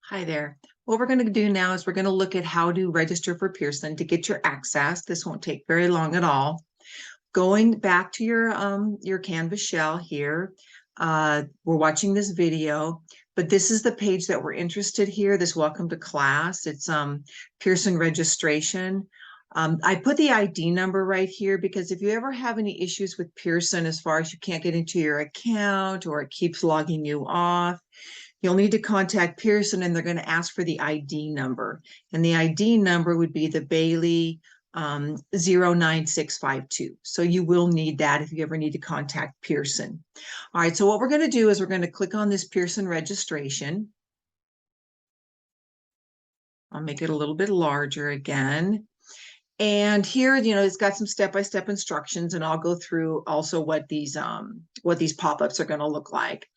Hi there. What we're going to do now is we're going to look at how to register for Pearson to get your access. This won't take very long at all. Going back to your Canvas shell here, we're watching this video, but this is the page that we're interested here, this welcome to class. It's Pearson registration. I put the ID number right here because if you ever have any issues with Pearson as far as you can't get into your account or it keeps logging you off, you'll need to contact Pearson and they're going to ask for the ID number. And the ID number would be the Bailey 09652. So you will need that if you ever need to contact Pearson. All right, so what we're going to do is we're going to click on this Pearson registration. I'll make it a little bit larger again. And here, it's got some step-by-step instructions, and I'll go through also what these pop-ups are going to look like.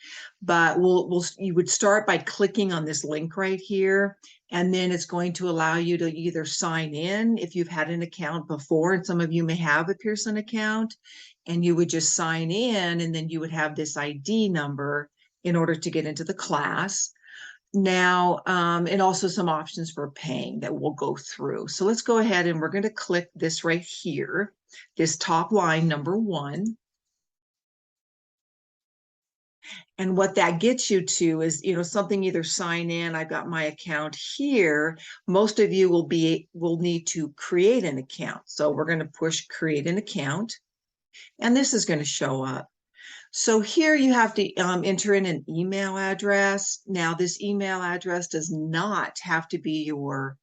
But you would start by clicking on this link right here, and then it's going to allow you to either sign in if you've had an account before, and some of you may have a Pearson account, and you would just sign in, and then you would have this ID number in order to get into the class. Now, and also some options for paying that we'll go through. So let's go ahead and we're going to click this right here, this top line, number 1. And what that gets you to is, something either sign in, I've got my account here. Most of you will need to create an account. So we're going to push create an account, and this is going to show up. So here you have to enter in an email address. Now, this email address does not have to be your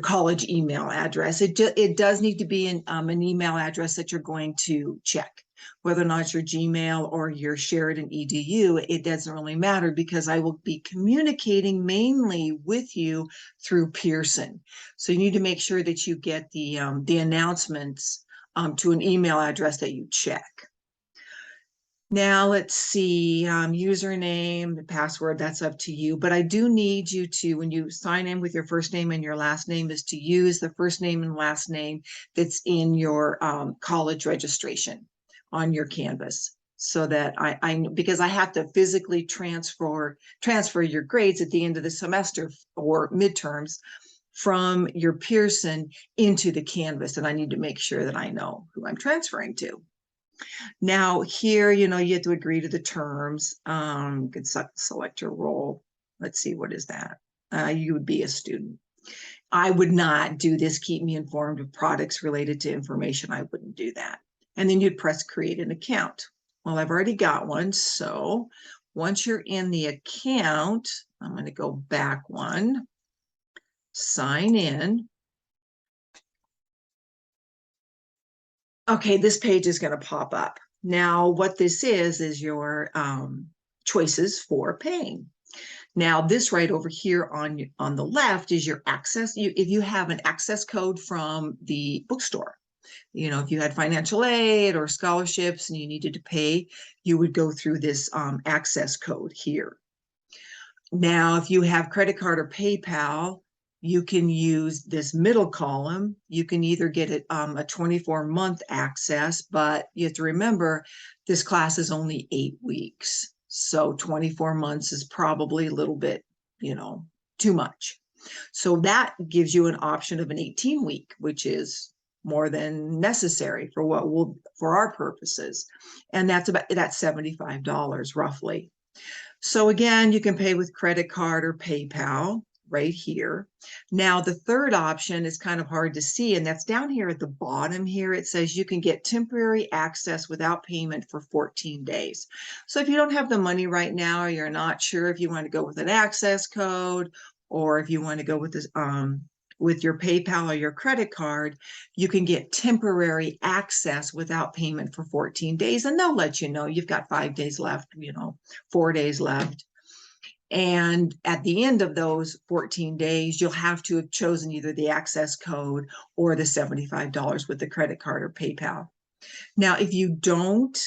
college email address. It does need to be an email address that you're going to check. Whether or not it's your Gmail or your Sheridan EDU, it doesn't really matter because I will be communicating mainly with you through Pearson. So you need to make sure that you get the announcements to an email address that you check. Now let's see, username, the password, that's up to you. But I do need you to, when you sign in with your first name and your last name, is to use the first name and last name that's in your college registration on your Canvas. So that because I have to physically transfer your grades at the end of the semester or midterms from your Pearson into the Canvas. And I need to make sure that I know who I'm transferring to. Now here, you have to agree to the terms. You can select your role. Let's see, what is that? You would be a student. I would not do this. Keep me informed of products related to information. I wouldn't do that. And then you'd press create an account. Well, I've already got one. So once you're in the account, I'm going to go back one, sign in. Okay, this page is going to pop up. Now, what this is your choices for paying. Now, this right over here on the left is your access. If you have an access code from the bookstore, if you had financial aid or scholarships and you needed to pay, you would go through this access code here. Now, if you have credit card or PayPal, you can use this middle column. You can either get it a 24-month access, but you have to remember this class is only 8 weeks. So 24 months is probably a little bit, too much. So that gives you an option of an 18-week, which is more than necessary for our purposes. And that's $75 roughly. So again, you can pay with credit card or PayPal right here. Now, the third option is kind of hard to see, and that's down here at the bottom here. It says you can get temporary access without payment for 14 days. So if you don't have the money right now, or you're not sure if you want to go with an access code, or if you want to go with this, with your PayPal or your credit card, you can get temporary access without payment for 14 days. And they'll let you know you've got 5 days left, 4 days left. And at the end of those 14 days, you'll have to have chosen either the access code or the $75 with the credit card or PayPal. Now, if you don't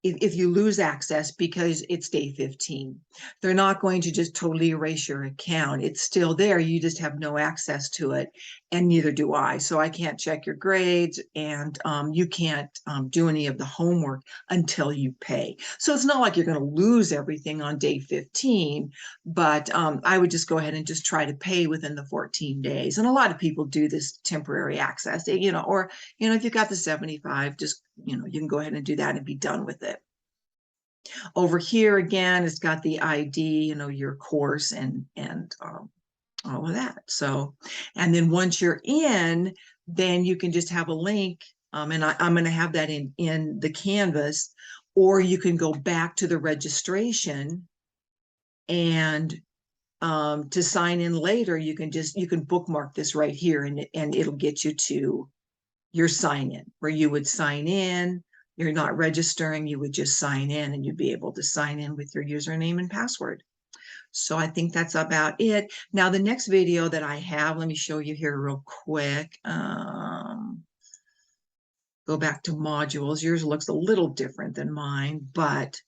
if you lose access because it's day 15. They're not going to just totally erase your account. It's still there. You just have no access to it, and neither do I. So I can't check your grades, and you can't do any of the homework until you pay. So it's not like you're going to lose everything on day 15, but I would just go ahead and just try to pay within the 14 days. And a lot of people do this temporary access, or, if you've got the 75, just, you can go ahead and do that and be done with it. Over here again, it's got the ID, your course and all of that. So, and then once you're in, then you can just have a link, and I'm going to have that in the Canvas, or you can go back to the registration, and to sign in later, you can bookmark this right here, and it'll get you to your sign in, where you would sign in. You're not registering, you would just sign in, and you'd be able to sign in with your username and password. So I think that's about it. Now, the next video that I have, let me show you here real quick. Go back to modules. Yours looks a little different than mine, but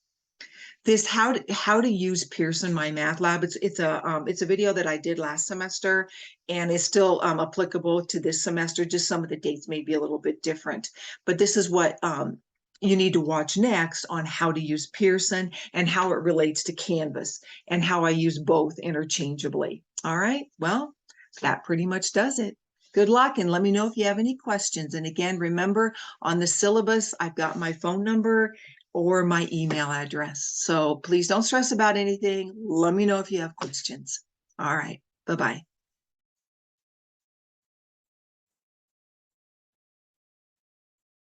this how to use Pearson My Math Lab. It's a video that I did last semester, and it's still applicable to this semester. Just some of the dates may be a little bit different, but this is what you need to watch next on how to use Pearson and how it relates to Canvas, and how I use both interchangeably. All right, well, that pretty much does it. Good luck, and let me know if you have any questions. And again, remember, on the syllabus, I've got my phone number or my email address. So please don't stress about anything. Let me know if you have questions. All right, bye-bye.